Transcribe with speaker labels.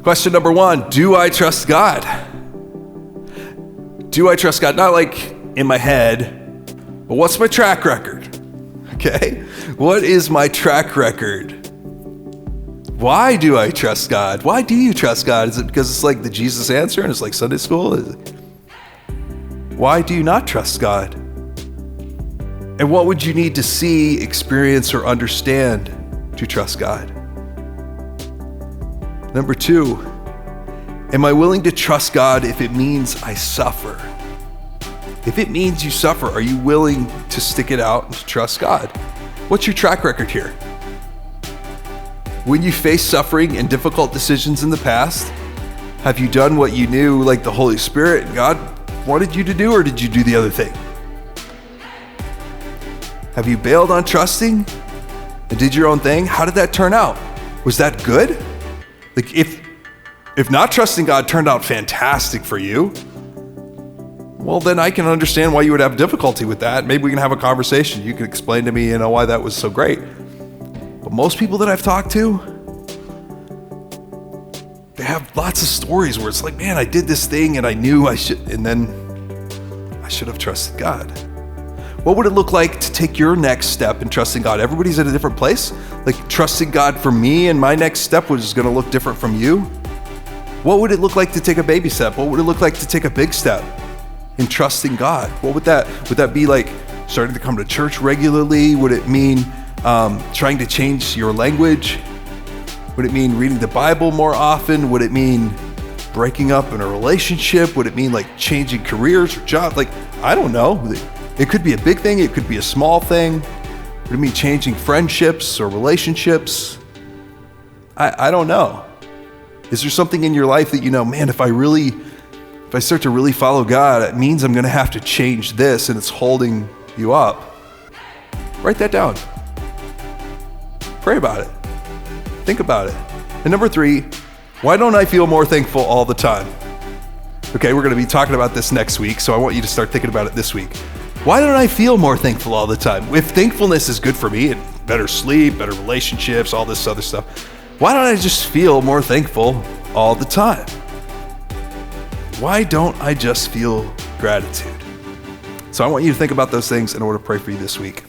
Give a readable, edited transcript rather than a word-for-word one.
Speaker 1: Question number 1, do I trust God? Do I trust God? Not like in my head, but what's my track record? Okay? What is my track record? Why do I trust God? Why do you trust God? Is it because it's like the Jesus answer and it's like Sunday school? Why do you not trust God? And what would you need to see, experience, or understand to trust God? Number 2, am I willing to trust God if it means I suffer? If it means you suffer, are you willing to stick it out and to trust God? What's your track record here? When you face suffering and difficult decisions in the past, have you done what you knew like the Holy Spirit and God wanted you to do, or did you do the other thing? Have you bailed on trusting and did your own thing? How did that turn out? Was that good? Like if not trusting God turned out fantastic for you, well, then I can understand why you would have difficulty with that. Maybe we can have a conversation. You can explain to me, why that was so great. But most people that I've talked to, they have lots of stories where it's like, man, I did this thing and I knew I should, and then I should have trusted God. What would it look like to take your next step in trusting God? Everybody's at a different place. Like trusting God for me and my next step was going to look different from you. What would it look like to take a baby step? What would it look like to take a big step in trusting God? What would that be like? Starting to come to church regularly? Would it mean trying to change your language? Would it mean reading the Bible more often? Would it mean breaking up in a relationship? Would it mean like changing careers or jobs? Like, I don't know. It could be a big thing. It could be a small thing. Would it mean changing friendships or relationships? I don't know. Is there something in your life that man, if I start to really follow God, it means I'm going to have to change this and it's holding you up? Write that down. Pray about it. Think about it. And number 3, why don't I feel more thankful all the time? Okay, we're going to be talking about this next week, so I want you to start thinking about it this week. Why don't I feel more thankful all the time? If thankfulness is good for me, and better sleep, better relationships, all this other stuff, why don't I just feel more thankful all the time? Why don't I just feel gratitude? So I want you to think about those things in order to pray for you this week.